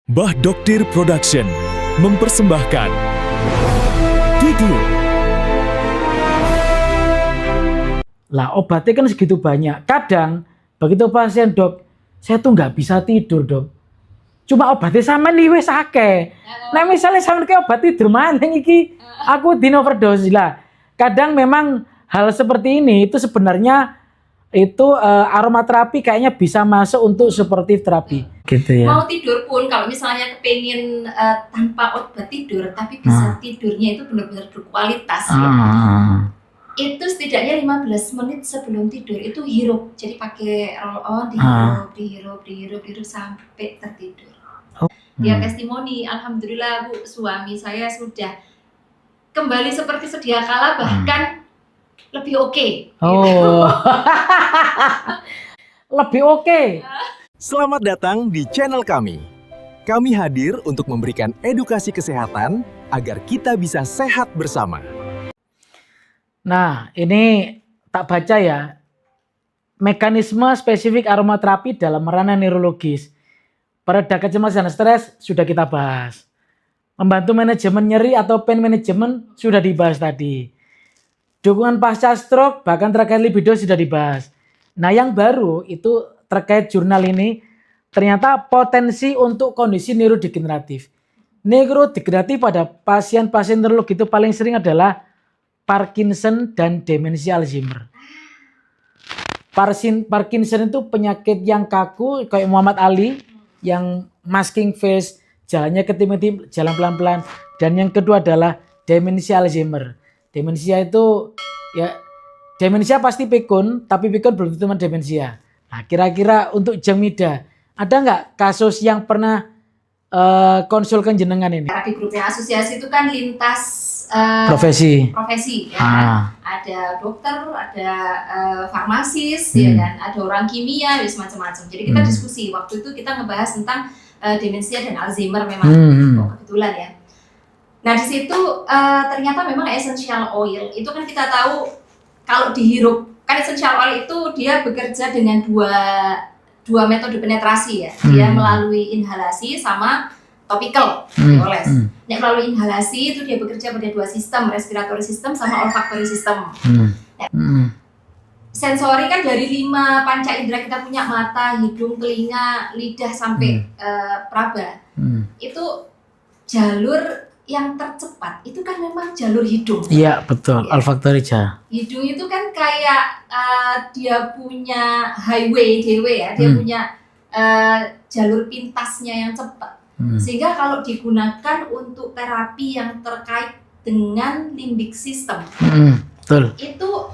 Mbah Dokter Production mempersembahkan Tidur. Lah obatnya kan segitu banyak. Kadang begitu pasien, dok, saya tuh nggak bisa tidur, dok. Cuma obatnya sama nih wes akeh. Nah misalnya sama kayak obat tidur mana iki? Aku di overdose lah. Kadang memang hal seperti ini itu sebenarnya itu aromaterapi kayaknya bisa masuk untuk suportif terapi. Gitu ya. Mau tidur pun kalau misalnya kepengin tanpa obat tidur tapi bisa tidurnya itu benar-benar berkualitas ya. Itu setidaknya 15 menit sebelum tidur itu hirup. Jadi pakai roll on, dihirup sampai tertidur. Dia testimoni, alhamdulillah Bu, suami saya sudah kembali seperti sedia kala, bahkan lebih oke. Oh. Lebih oke. Selamat datang di channel kami. Kami hadir untuk memberikan edukasi kesehatan agar kita bisa sehat bersama. Nah, ini tak baca ya. Mekanisme spesifik aromaterapi dalam ranah neurologis. Pereda kecemasan dan stres sudah kita bahas. Membantu manajemen nyeri atau pain management sudah dibahas tadi. Dukungan pasca stroke bahkan terkait libido sudah dibahas. Nah, yang baru itu terkait jurnal ini ternyata potensi untuk kondisi neurodegeneratif. Neurodegeneratif pada pasien-pasien neurolog itu paling sering adalah Parkinson dan demensia Alzheimer. Parkinson itu penyakit yang kaku kayak Muhammad Ali yang masking face, jalannya ketim-ketim, jalan pelan-pelan. Dan yang kedua adalah demensia Alzheimer. Demensia itu ya demensia pasti pikun, tapi pikun belum tentu demensia. Nah, kira-kira untuk Jamida, ada nggak kasus yang pernah konsulkan jenengan ini? Terapi grupnya asosiasi itu kan lintas Profesi ya kan? Ada dokter, ada farmasis, ya kan? Ada orang kimia, macam-macam. Jadi kita diskusi. Waktu itu kita ngebahas tentang demensia dan Alzheimer memang kebetulan ya. Nah di situ ternyata memang essential oil itu kan kita tahu kalau dihirup kan essential oil itu dia bekerja dengan dua metode penetrasi ya. Dia melalui inhalasi sama topical dioles. Nah, melalui inhalasi itu dia bekerja pada dua sistem, respiratory system sama olfactory system. Sensori kan dari 5 panca indera kita punya, mata, hidung, telinga, lidah sampai praba. Itu jalur yang tercepat itu kan memang jalur hidung. Iya betul, ya. Olfactory hidung itu kan kayak dia punya highway dewe ya, dia punya jalur pintasnya yang cepat. Sehingga kalau digunakan untuk terapi yang terkait dengan limbic system, betul. Itu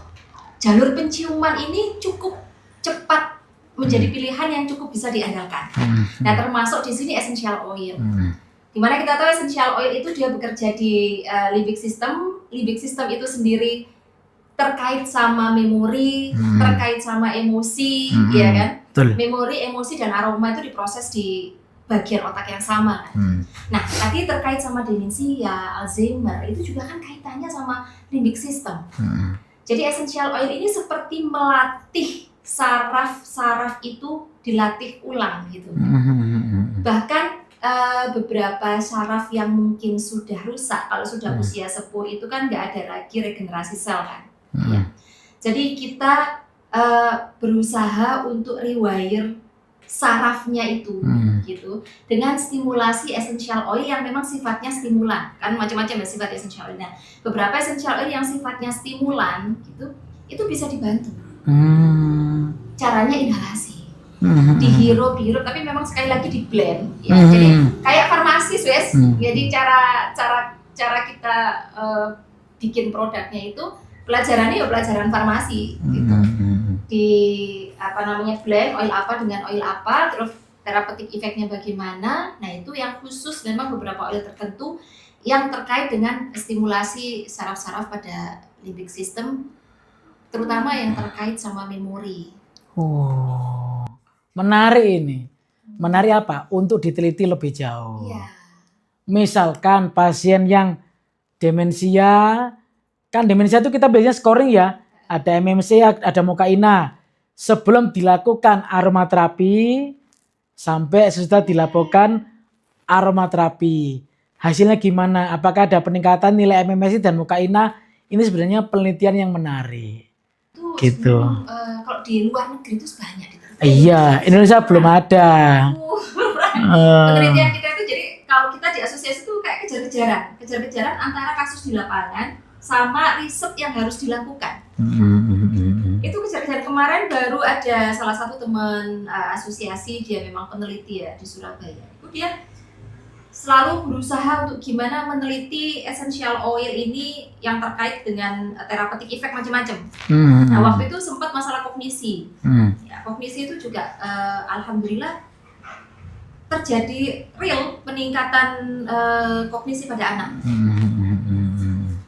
jalur penciuman ini cukup cepat menjadi pilihan yang cukup bisa diandalkan. Nah, termasuk di sini essential oil. Dimana kita tahu essential oil itu dia bekerja di limbic system. Limbic system itu sendiri terkait sama memori, terkait sama emosi, ya kan? Betul. Memori, emosi, dan aroma itu diproses di bagian otak yang sama kan. Nah, tadi terkait sama demensia, Alzheimer itu juga kan kaitannya sama limbic system. Jadi essential oil ini seperti melatih saraf-saraf itu dilatih ulang gitu. Bahkan beberapa saraf yang mungkin sudah rusak kalau sudah usia sepuh itu kan nggak ada lagi regenerasi sel kan. Ya. Jadi kita berusaha untuk rewire sarafnya itu gitu dengan stimulasi essential oil yang memang sifatnya stimulan. Kan macam-macam ya sifat essential oil. Nah, beberapa essential oil yang sifatnya stimulan gitu itu bisa dibantu. Caranya inhalasi. Dihirup tapi memang sekali lagi di blend ya. Jadi kayak farmasis wes. Jadi cara kita bikin produknya itu pelajarannya ya pelajaran farmasi gitu. Di blend oil apa dengan oil apa, terus terapeutik efeknya bagaimana. Nah, itu yang khusus memang beberapa oil tertentu yang terkait dengan stimulasi saraf-saraf pada limbic system, terutama yang terkait sama memori. Oh, menarik ini. Menarik apa? Untuk diteliti lebih jauh. Ya. Misalkan pasien yang demensia, kan demensia itu kita biasanya scoring ya. Ada MMC, ada mokaina. Sebelum dilakukan aromaterapi sampai sesudah dilakukan aromaterapi. Hasilnya gimana? Apakah ada peningkatan nilai MMSI dan mukaina? Ini sebenarnya penelitian yang menarik. Itu Gitu. kalau di luar negeri itu banyak diteliti. Iya, Indonesia belum ada. Penelitian kita itu jadi kalau kita di asosiasi itu kayak kejar-kejaran antara kasus di lapangan sama riset yang harus dilakukan. Itu kejar-kejaran. Kemarin baru ada salah satu teman asosiasi, dia memang peneliti ya di Surabaya. Itu dia selalu berusaha untuk gimana meneliti essential oil ini yang terkait dengan therapeutic effect macam-macam. Nah, waktu itu sempat masalah kognisi. Ya, kognisi itu juga alhamdulillah terjadi real peningkatan kognisi pada anak.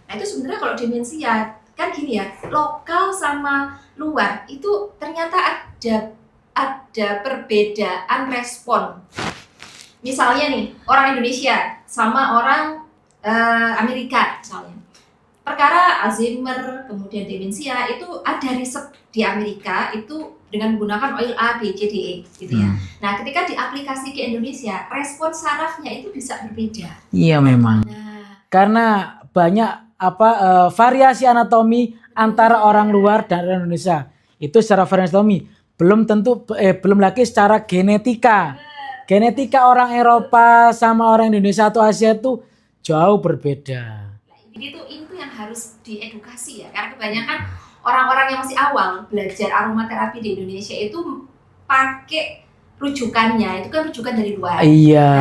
Nah, itu sebenarnya kalau demensia kan gini ya, lokal sama luar itu ternyata ada perbedaan respon. Misalnya nih, orang Indonesia sama orang Amerika misalnya. Perkara Alzheimer, kemudian demensia itu ada riset di Amerika itu dengan menggunakan oil A, B, C, D, E gitu ya. Nah, ketika diaplikasi ke Indonesia, respon sarafnya itu bisa berbeda. Iya memang. Nah, Karena banyak variasi anatomi antara orang luar dan orang Indonesia. Itu secara variasi anatomi. Belum lagi secara genetika. Genetika orang Eropa sama orang Indonesia atau Asia itu jauh berbeda. jadi itu yang harus diedukasi ya, karena kebanyakan orang-orang yang masih awal belajar aromaterapi di Indonesia itu pakai rujukannya, itu kan rujukan dari luar. Iya.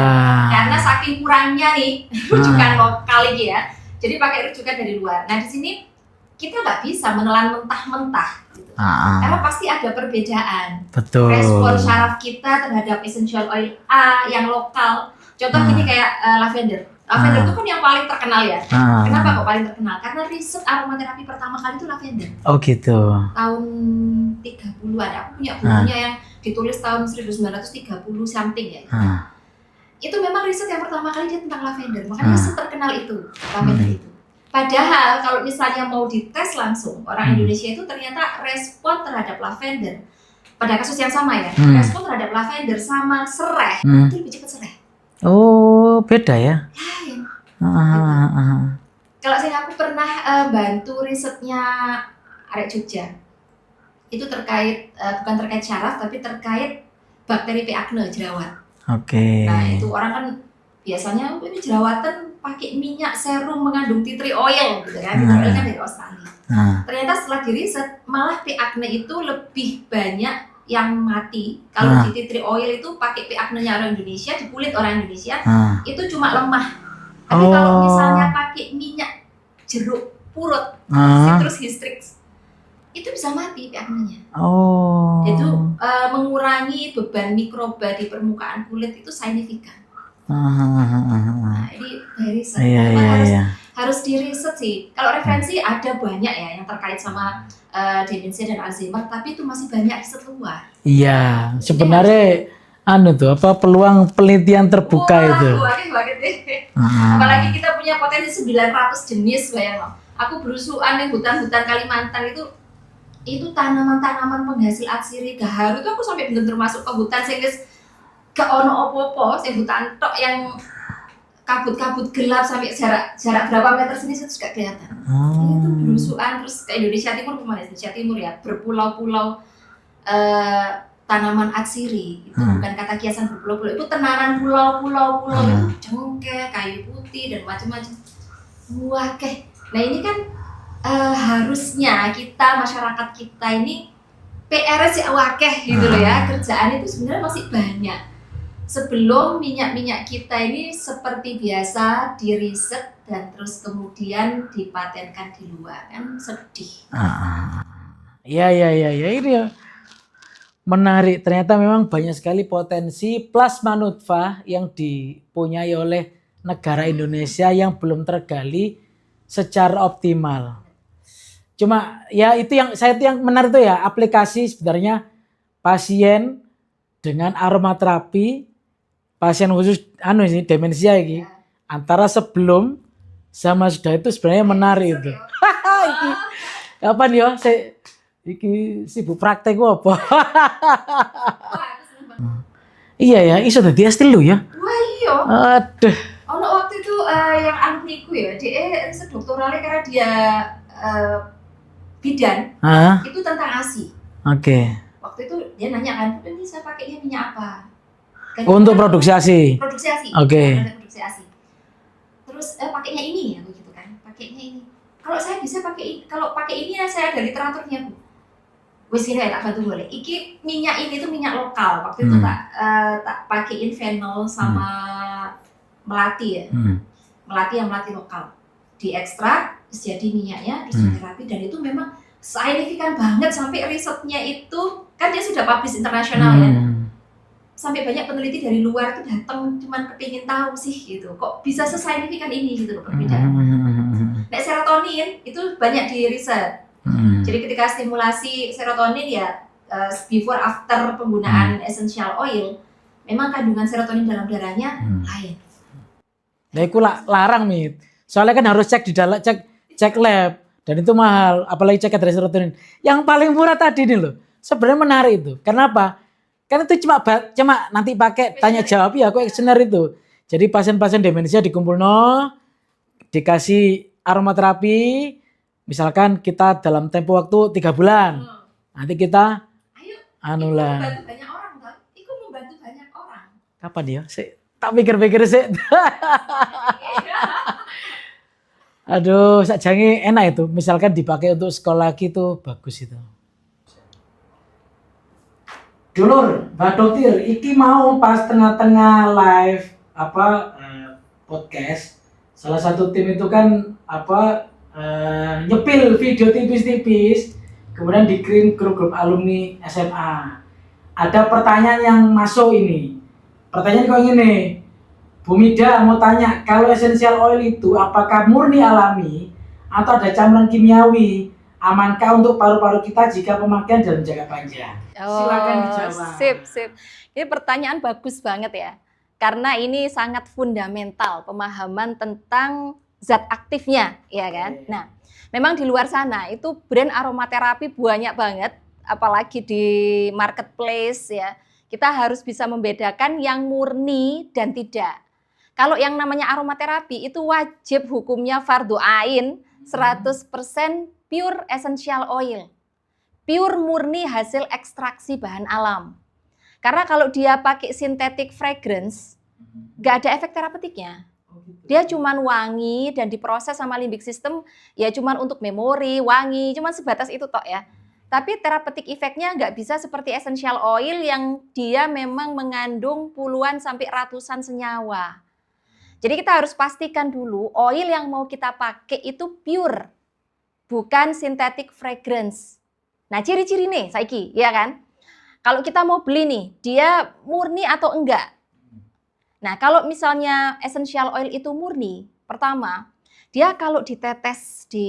Karena saking kurangnya nih rujukan lokal ini ya, jadi pakai rujukan dari luar. Nah di sini kita nggak bisa menelan mentah-mentah gitu. Karena pasti ada perbedaan. Betul. Respon saraf kita terhadap essential oil A yang lokal. Contoh gini kayak lavender. Lavender itu kan yang paling terkenal ya. Kenapa kok paling terkenal? Karena riset aromaterapi pertama kali itu lavender. Oh gitu. Tahun 30-an. Aku punya bukunya yang ditulis tahun 1930 something ya. Itu memang riset yang pertama kali dia tentang lavender. Makanya terkenal itu lavender itu. Padahal kalau misalnya mau dites langsung, orang Indonesia itu ternyata respon terhadap lavender pada kasus yang sama ya, respon terhadap lavender sama serai itu lebih cepat serai. Oh beda ya? Lain. Gitu. Kalau aku pernah bantu risetnya Arek Jogja, itu terkait bukan terkait syaraf tapi terkait bakteri P. acne jerawat. Oke. Nah itu orang kan biasanya ini jerawatan pakai minyak serum mengandung tea tree oil gitu kan, tea tree oil kan dari Australia. Ternyata setelah diriset malah P. acne itu lebih banyak yang mati. Kalau di tea tree oil itu pakai P. acne-nya orang Indonesia, di kulit orang Indonesia itu cuma lemah. Tapi kalau misalnya pakai minyak jeruk purut, citrus hystrix, itu bisa mati P. acne-nya. Itu mengurangi beban mikroba di permukaan kulit itu signifikan. Nah, ini dari riset. Harus diriset sih. Kalau referensi ada banyak ya yang terkait sama demensia dan Alzheimer, tapi itu masih banyak riset luar. Iya, sebenarnya peluang penelitian terbuka itu. Banget deh. Apalagi kita punya potensi 900 jenis, bayang loh. Aku berusukan di hutan-hutan Kalimantan itu tanaman-tanaman penghasil atsiri gaharu itu aku sampai bener-bener masuk ke hutan sehingga gak ono opo-opo, sing hutan tok yang kabut-kabut gelap sampai jarak berapa meter sini itu gak kelihatan. Itu berusukan terus ke Indonesia Timur, kemana Indonesia Timur ya, berpulau-pulau tanaman atsiri. Itu bukan kata kiasan berpulau-pulau, itu tenaran pulau-pulau itu cengkeh, kayu putih dan macam-macam. Wah, nah ini kan harusnya kita masyarakat kita ini PR sih wakeh gitu loh ya, kerjaan itu sebenarnya masih banyak. Sebelum minyak-minyak kita ini seperti biasa diriset dan terus kemudian dipatenkan di luar, kan sedih. Iya ini menarik. Ternyata memang banyak sekali potensi plasma nutfah yang dipunyai oleh negara Indonesia yang belum tergali secara optimal. Cuma ya itu yang menarik itu ya, aplikasi sebenarnya pasien dengan aromaterapi, pasien khusus demensia ini antara sebelum sama sudah itu sebenarnya menarik itu. Iki kapan ya iki sibuk praktek apa? Iya ya, iso dadi S3 ya. Wah Iya. Aduh. Ono waktu itu yang alumniku ya, dia riset doktoralnya karena dia bidan, itu tentang ASI. Oke. Waktu itu dia nanya kan, ini saya pakainya minyak apa? Untuk produksi ASI. Produksi ASI. Oke. Produksi ASI. Terus pakainya ini ya begitu kan? Pakainya ini. Kalau saya bisa pakai, kalau pakai ini ya saya ada literaturnya Bu. Wes ini tak bantu boleh. Iki minyak ini tuh minyak lokal. Waktu itu tak pakein fennel sama melati ya. Melati yang melati lokal. Diekstrak, terus jadi minyaknya, terus terapi, dan itu memang signifikan banget sampai risetnya itu kan dia sudah publish internasional ya. Sampai banyak peneliti dari luar tuh datang cuman kepingin tahu sih gitu. Kok bisa sesignifikan ini gitu loh perbedaan. Nah, serotonin itu banyak di riset. Jadi ketika stimulasi serotonin ya before after penggunaan essential oil, memang kandungan serotonin dalam darahnya lain. Nah, itu larang Mit. Soalnya kan harus cek di dalam cek lab dan itu mahal, apalagi cek kadar serotonin. Yang paling murah tadi nih loh. Sebenarnya menarik itu. Kenapa? Karena itu cuma nanti pakai tanya jawab ya, questionnaire itu. Jadi pasien-pasien demensia dikumpul dikasih aromaterapi. Misalkan kita dalam tempo waktu 3 bulan. Nanti kita anulah. Membantu banyak orang kan? Itu membantu banyak orang. Kapan ya? Tak pikir-pikir sih. Aduh, sakjange enak itu. Misalkan dipakai untuk sekolah lagi itu bagus itu. Dulur, Mbak Dokter, iki mau pas tengah-tengah live podcast. Salah satu tim itu kan nyepil video tipis-tipis, kemudian dikirim grup alumni SMA. Ada pertanyaan yang masuk ini. Pertanyaan kok gini, Bu Mida mau tanya, kalau essential oil itu apakah murni alami atau ada campuran kimiawi? Amankah untuk paru-paru kita jika pemakaian dalam jangka panjang? Silakan dijawab. Sip. Ini pertanyaan bagus banget ya. Karena ini sangat fundamental pemahaman tentang zat aktifnya, ya kan? Nah, memang di luar sana itu brand aromaterapi banyak banget, apalagi di marketplace ya. Kita harus bisa membedakan yang murni dan tidak. Kalau yang namanya aromaterapi itu wajib hukumnya fardhu ain, 100% pure essential oil. Pure murni hasil ekstraksi bahan alam. Karena kalau dia pakai synthetic fragrance, nggak ada efek terapeutiknya. Dia cuman wangi dan diproses sama limbic system, ya cuman untuk memori, wangi, cuman sebatas itu tok ya. Tapi terapeutik efeknya nggak bisa seperti essential oil yang dia memang mengandung puluhan sampai ratusan senyawa. Jadi kita harus pastikan dulu oil yang mau kita pakai itu pure, bukan synthetic fragrance. Nah, ciri-ciri nih, saiki, ya kan? Kalau kita mau beli nih, dia murni atau enggak? Nah, kalau misalnya essential oil itu murni, pertama, dia kalau ditetes di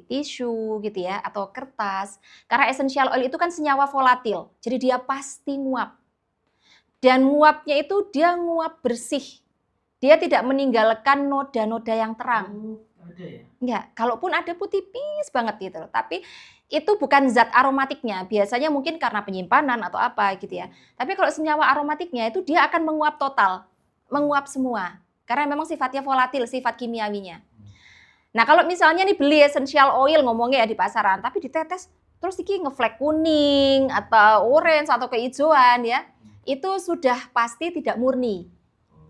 tisu gitu ya, atau kertas, karena essential oil itu kan senyawa volatil, jadi dia pasti nguap. Dan nguapnya itu dia nguap bersih. Dia tidak meninggalkan noda-noda yang terang. Ada ya? Enggak, kalaupun ada pun tipis banget gitu. Tapi itu bukan zat aromatiknya. Biasanya mungkin karena penyimpanan atau apa gitu ya. Tapi kalau senyawa aromatiknya itu dia akan menguap total. Menguap semua. Karena memang sifatnya volatil, sifat kimiawinya. Nah kalau misalnya nih beli essential oil ngomongnya ya di pasaran. Tapi ditetes terus iki ngeflek kuning atau orange atau kehijauan ya. Itu sudah pasti tidak murni.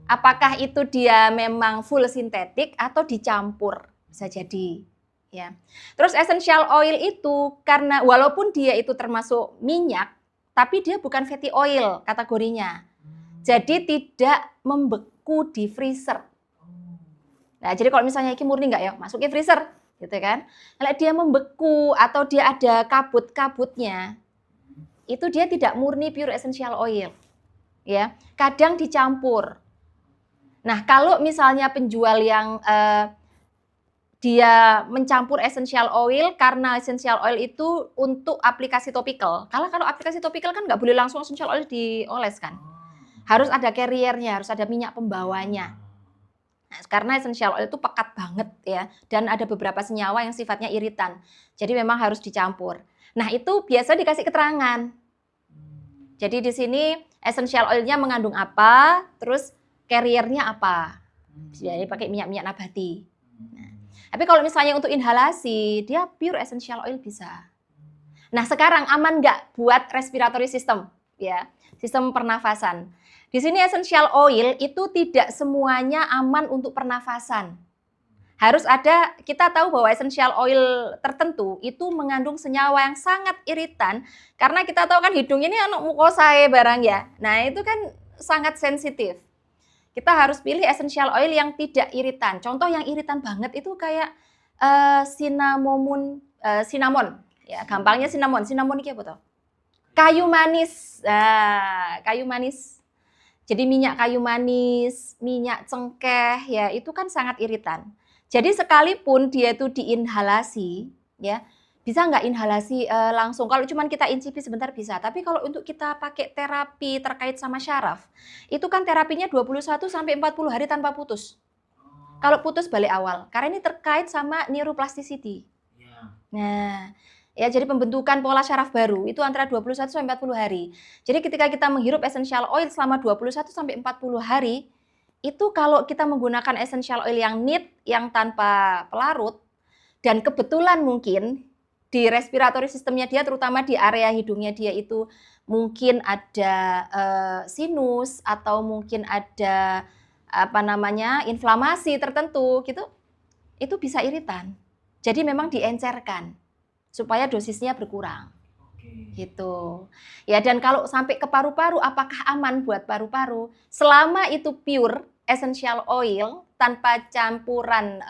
Apakah itu dia memang full sintetik atau dicampur? Bisa jadi. Ya. Terus essential oil itu karena walaupun dia itu termasuk minyak, tapi dia bukan fatty oil kategorinya. Jadi tidak membeku di freezer. Nah, jadi kalau misalnya ini murni nggak ya, masukin freezer, gitu kan? Kalau dia membeku atau dia ada kabut-kabutnya, itu dia tidak murni pure essential oil. Ya, kadang dicampur. Nah, kalau misalnya penjual yang dia mencampur essential oil karena essential oil itu untuk aplikasi topikal. Kalau aplikasi topikal kan nggak boleh langsung essential oil dioles kan. Harus ada carriernya, harus ada minyak pembawanya. Nah, karena essential oil itu pekat banget ya dan ada beberapa senyawa yang sifatnya iritan. Jadi memang harus dicampur. Nah, itu biasa dikasih keterangan. Jadi di sini essential oilnya mengandung apa, terus carrier-nya apa. Jadi pakai minyak-minyak nabati. Nah, tapi kalau misalnya untuk inhalasi, dia pure essential oil bisa. Nah, sekarang aman nggak buat respiratory system? Ya, sistem pernafasan. Di sini essential oil itu tidak semuanya aman untuk pernafasan. Harus ada, kita tahu bahwa essential oil tertentu itu mengandung senyawa yang sangat iritan, karena kita tahu kan hidung ini anak mukosae barang ya. Nah, itu kan sangat sensitif. Kita harus pilih essential oil yang tidak iritan. Contoh yang iritan banget itu kayak cinnamon. Ya, gampangnya cinnamon. Cinnamon ini apa tuh? Kayu manis. Kayu manis. Jadi minyak kayu manis, minyak cengkeh, ya itu kan sangat iritan. Jadi sekalipun dia itu diinhalasi, ya bisa nggak inhalasi langsung? Kalau cuma kita incipi sebentar bisa. Tapi kalau untuk kita pakai terapi terkait sama syaraf, itu kan terapinya 21 sampai 40 hari tanpa putus. Kalau putus balik awal. Karena ini terkait sama neuroplasticity. Nah, ya jadi pembentukan pola syaraf baru itu antara 21 sampai 40 hari. Jadi ketika kita menghirup essential oil selama 21 sampai 40 hari, itu kalau kita menggunakan essential oil yang neat, yang tanpa pelarut, dan kebetulan mungkin di respiratory sistemnya dia, terutama di area hidungnya dia itu mungkin ada sinus atau mungkin ada inflamasi tertentu gitu, itu bisa iritan. Jadi memang diencerkan supaya dosisnya berkurang. Gitu. Ya, dan kalau sampai ke paru-paru, apakah aman buat paru-paru? Selama itu pure essential oil tanpa campuran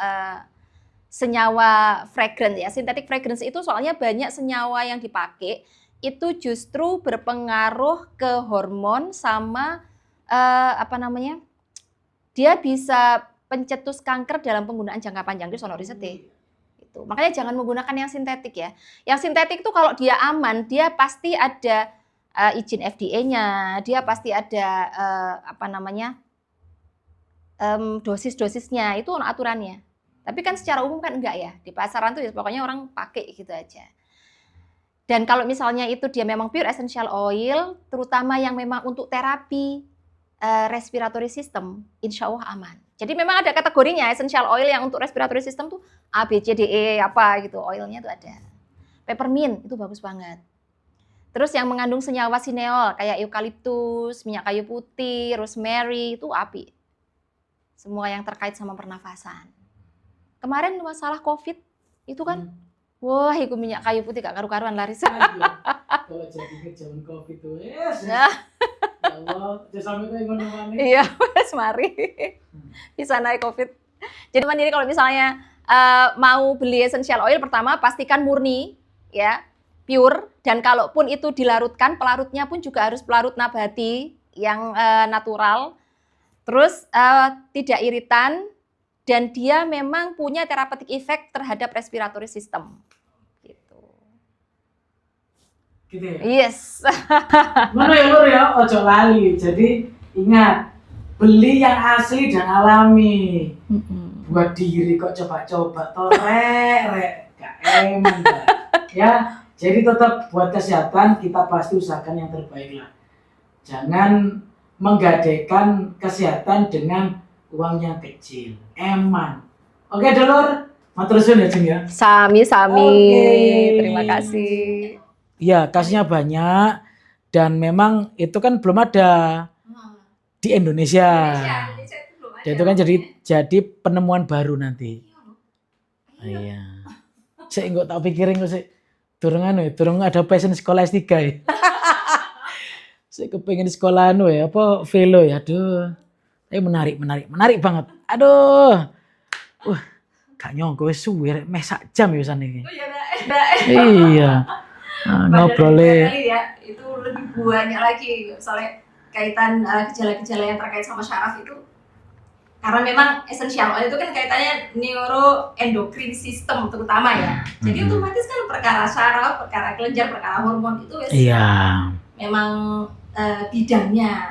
senyawa fragrance ya. Synthetic fragrance itu soalnya banyak senyawa yang dipakai itu justru berpengaruh ke hormon sama dia bisa pencetus kanker dalam penggunaan jangka panjang. Itu sono risetnya. Itu. Makanya jangan menggunakan yang sintetik ya. Yang sintetik itu kalau dia aman, dia pasti ada izin FDA-nya, dia pasti ada dosis-dosisnya, itu aturannya. Tapi kan secara umum kan enggak ya. Di pasaran tuh ya pokoknya orang pakai gitu aja. Dan kalau misalnya itu dia memang pure essential oil, terutama yang memang untuk terapi respiratory system, insya Allah aman. Jadi memang ada kategorinya essential oil yang untuk respiratory system tuh A, B, C, D, E, apa gitu. Oilnya tuh ada. Peppermint itu bagus banget. Terus yang mengandung senyawa sineol kayak eukaliptus, minyak kayu putih, rosemary itu api. Semua yang terkait sama pernafasan. Kemarin masalah COVID itu kan, wah itu minyak kayu putih gak karu-karuan laris. Kalau jadi zaman COVID tuh, yes. Ya Allah, sampai kayak ngono-ngono. Iya, mari. Bisa naik COVID. Jadi teman ini kalau misalnya mau beli essential oil, pertama pastikan murni, ya, pure. Dan kalaupun itu dilarutkan, pelarutnya pun juga harus pelarut nabati yang natural. Terus tidak iritan. Dan dia memang punya therapeutic effect terhadap respiratory system. Gitu ya? Yes. Mana ya lur ya, ojo lali. Jadi ingat, beli yang asli dan alami. Buat diri kok coba-coba, rek, gak eman. Ya, jadi tetap buat kesehatan kita pasti usahakan yang terbaik lah. Jangan menggadekan kesehatan dengan uang yang kecil, eman. Oke, dulur, matur suwun ya, Jeng ya. Sami-sami. Oke. Terima kasih. Iya, kasihnya banyak dan memang itu kan belum ada di Indonesia. Dan itu kan jadi penemuan baru nanti. Iya. Saya enggak tak pikirin kok sih. Durung ada passion sekolah S3 ya. Saya kepengen sekolah ya, apa velo ya, aduh. Menarik banget. Aduh. Gak nyongko wis suwe meh sak jam ya wisan iki. Oh ya, Iya. Ngobrolnya ya, itu lebih banyak lagi misalnya kaitan gejala-gejala yang terkait sama syaraf itu. Karena memang essential oil itu kan kaitannya neuroendocrine system terutama ya. Jadi otomatis kan perkara syaraf, perkara kelenjar, perkara hormon itu iya. Memang bidangnya.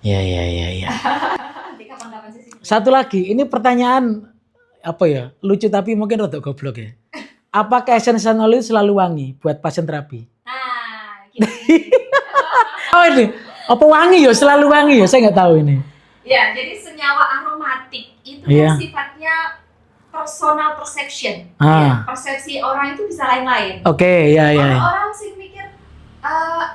Iya. Satu lagi, ini pertanyaan apa ya? Lucu tapi mungkin rada goblok ya. Apakah essential oil selalu wangi buat pasien terapi? Nah, gini. Oh ini, Apa wangi ya? Selalu wangi ya? Saya nggak tahu ini. Ya, jadi senyawa aromatik itu Iya. kan sifatnya personal perception. Ah. Ya, persepsi orang itu bisa lain-lain. Oke, ya. Orang sih mikir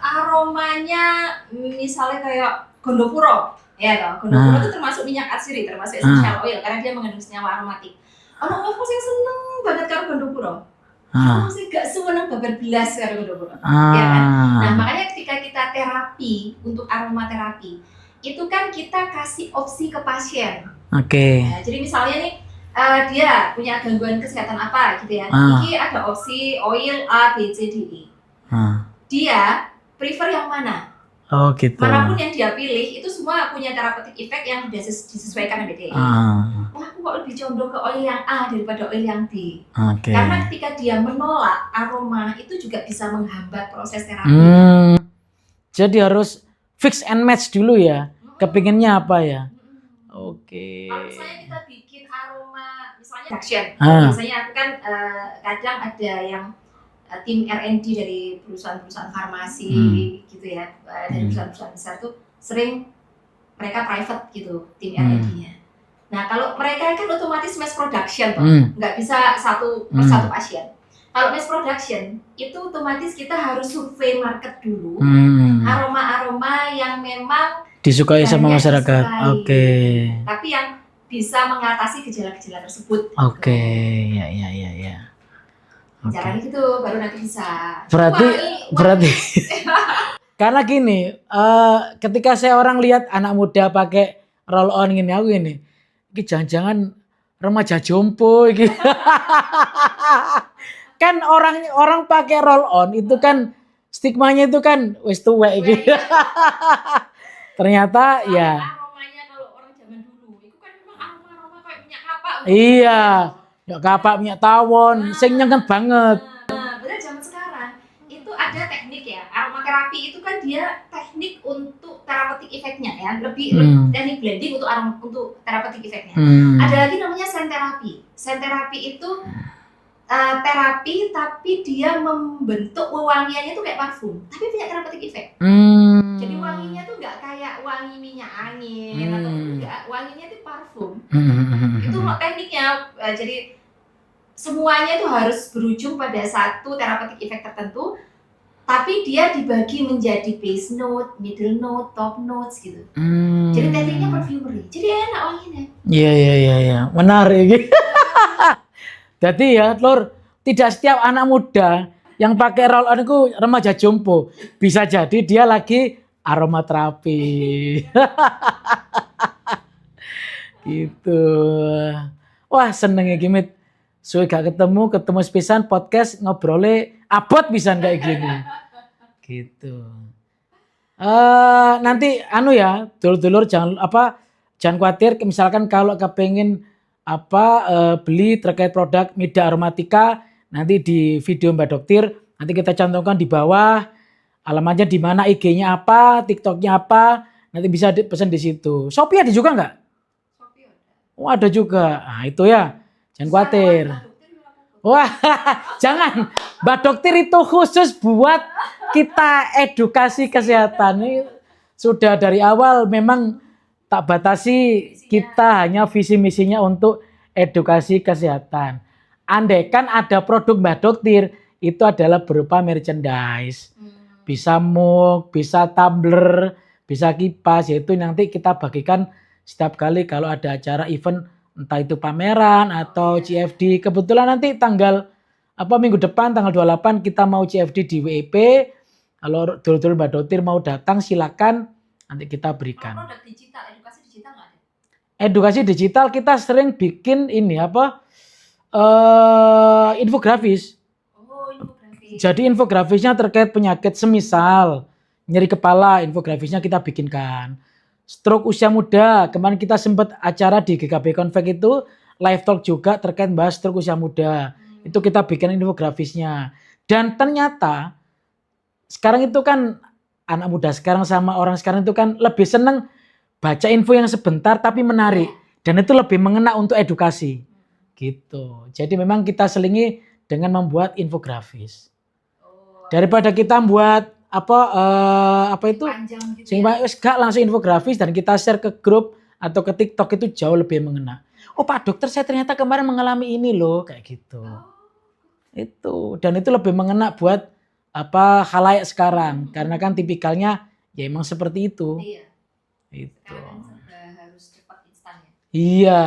aromanya misalnya kayak gondopuro, ya toh. Gondopuro itu termasuk minyak atsiri, termasuk essential oil karena dia mengandung senyawa aromatik. Orang sih seneng banget karo gondopuro. Orang sih gak seneng babar belas karo gondopuro. Ya kan? Nah, makanya ketika kita terapi untuk aromaterapi, itu kan kita kasih opsi ke pasien. Oke. Nah, jadi misalnya nih dia punya gangguan kesehatan apa gitu ya. Ini ada opsi oil A, B, C, D, E. Dia prefer yang mana? Oh gitu. Manapun yang dia pilih itu semua punya therapeutic effect yang disesuaikan dengan dia. Wah, aku kok lebih condong ke oil yang A daripada oil yang B. Oke. Karena ketika dia menolak aroma itu juga bisa menghambat proses terapi. Jadi harus fix and match dulu ya. Kepinginnya apa ya? Oke. Kalau misalnya kita bikin aroma, misalnya production, biasanya aku kan kadang ada yang tim R&D dari perusahaan-perusahaan farmasi gitu ya, dari perusahaan-perusahaan besar tuh sering mereka private gitu tim R&D-nya. Nah kalau mereka kan otomatis mass production toh, nggak bisa satu persatu pasien. Kalau mass production itu otomatis kita harus survei market dulu, aroma-aroma yang memang disukai sama masyarakat. Oke. Tapi yang bisa mengatasi gejala-gejala tersebut. Oke, ya. Caranya gitu, baru nanti bisa. Berarti karena gini, ketika saya orang lihat anak muda pakai roll on gini, aku ini jangan-jangan remaja jompo gitu. Kan orang pakai roll on itu kan stigmanya itu kan wis tuwek gitu. Ternyata ya. Aromanya kalau orang zaman dulu itu kan memang aroma kayak minyak kapak. Iya, minyak kapak, minyak tawon, sing nyengat banget. Benar zaman sekarang itu ada teknik ya, aromaterapi itu kan dia teknik untuk therapeutic effect-nya ya, lebih teknik blending untuk therapeutic effect-nya. Ada lagi namanya scent therapy. Scent therapy itu terapi tapi dia membentuk wewangiannya itu kayak parfum, tapi punya therapeutic effect. Jadi wanginya tuh nggak kayak wangi minyak angin atau enggak, wanginya itu parfum. Itu tekniknya. Jadi semuanya itu harus berujung pada satu therapeutic effect tertentu, tapi dia dibagi menjadi base note, middle note, top notes gitu. Jadi tekniknya perfumery. Jadi enak wanginya. Iya. Menarik. Jadi ya, Lur, tidak setiap anak muda yang pakai roll on itu remaja jompo. Bisa jadi dia lagi aromaterapi. Gitu. Wah, seneng ya Gimit. Suwe gak ketemu sepisan podcast ngobrolnya abot pisan kayak gini. Gitu. Nanti ya, dulur-dulur jangan khawatir misalkan kalau kepengen beli terkait produk Mida Aromatica, nanti di video Mbak Dokter nanti kita cantumkan di bawah alamatnya di mana, IG-nya apa, TikTok-nya apa, nanti bisa pesan di situ. Shopee ada juga nggak? Shopee ada. Oh ada juga. Nah itu ya, jangan khawatir. Wah jangan, Mbak Dokter itu khusus buat kita edukasi kesehatan. Ini sudah dari awal memang tak batasi, kita hanya visi misinya untuk edukasi kesehatan. Andaikan ada produk Mbak Dokter, itu adalah berupa merchandise. Bisa mug, bisa tumbler, bisa kipas, yaitu nanti kita bagikan setiap kali kalau ada acara event, entah itu pameran atau CFD. Kebetulan nanti minggu depan tanggal 28 kita mau CFD di WIP. Kalau dulur-dulur Mbak Dokter mau datang silakan, nanti kita berikan. Produk digital, edukasi digital nggak ada? Edukasi digital kita sering bikin infografis. Oh, infografis. Jadi infografisnya terkait penyakit semisal nyeri kepala, infografisnya kita bikinkan. Stroke usia muda, kemarin kita sempat acara di GKB Convect itu live talk juga terkait bahas stroke usia muda. Itu kita bikin infografisnya. Dan ternyata sekarang itu kan anak muda sekarang sama orang sekarang itu kan lebih seneng baca info yang sebentar tapi menarik, dan itu lebih mengena untuk edukasi gitu. Jadi memang kita selingi dengan membuat infografis daripada kita buat apa itu Panjang gitu sing wis gak langsung infografis dan kita share ke grup atau ke TikTok itu jauh lebih mengena. Oh Pak Dokter, saya ternyata kemarin mengalami ini loh, kayak gitu. Itu, dan itu lebih mengena buat khalayak sekarang karena kan tipikalnya ya emang seperti itu. Iya. Itu. Sekarang kan serba harus cepat instan ya. Iya,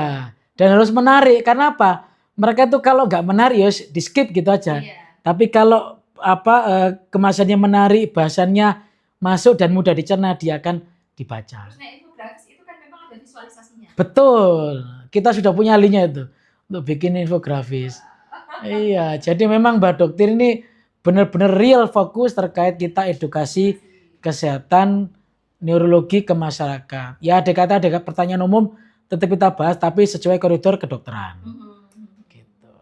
dan harus menarik. Karena apa? Mereka tuh kalau nggak menarik ya di skip gitu aja. Iya. Tapi kalau kemasannya menarik, bahasannya masuk dan mudah dicerna, dia akan dibaca. Terus infografis itu kan memang ada visualisasinya. Betul, kita sudah punya linknya itu untuk bikin infografis. Iya, jadi memang Mbak Dokter ini benar-benar real fokus terkait kita edukasi kesehatan neurologi ke masyarakat. Ya ada pertanyaan umum tetap kita bahas tapi sesuai koridor kedokteran. Gitu.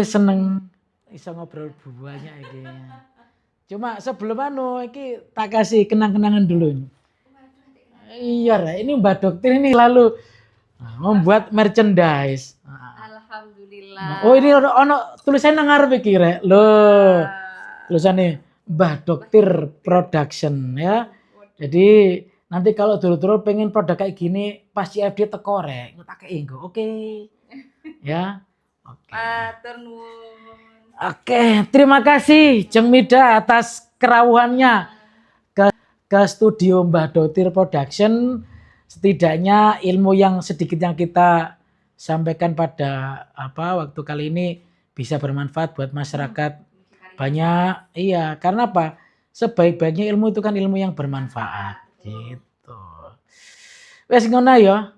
Seneng bisa ngobrol banyak iki. Cuma sebelum iki tak kasih kenang-kenangan dulu. Iya, ini Mbak Dokter ini lalu membuat merchandise. Alhamdulillah. Oh, ini ono tulisan nang ngarep iki rek. Loh. Tulisannya Mbah Dokter Production ya. Jadi nanti kalau dulu-dulu pengen produk kayak gini pas CFD teko rek, tak kei engko. Oke. Ya. Oke. Matur nuwun. Oke, terima kasih Jeng Mida atas kerawuhannya ke studio Mbah Dokter Production. Setidaknya ilmu yang sedikit yang kita sampaikan pada waktu kali ini bisa bermanfaat buat masyarakat banyak. Iya, karena apa? Sebaik-baiknya ilmu itu kan ilmu yang bermanfaat gitu. Wes ngono ya.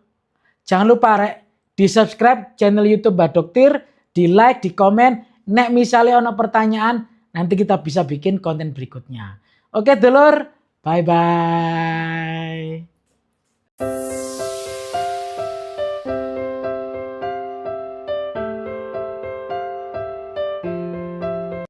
Jangan lupa rek di-subscribe channel YouTube Mbah Dokter, di-like, di-komen. Nek misalnya ono pertanyaan, nanti kita bisa bikin konten berikutnya. Oke, dulur. Bye bye.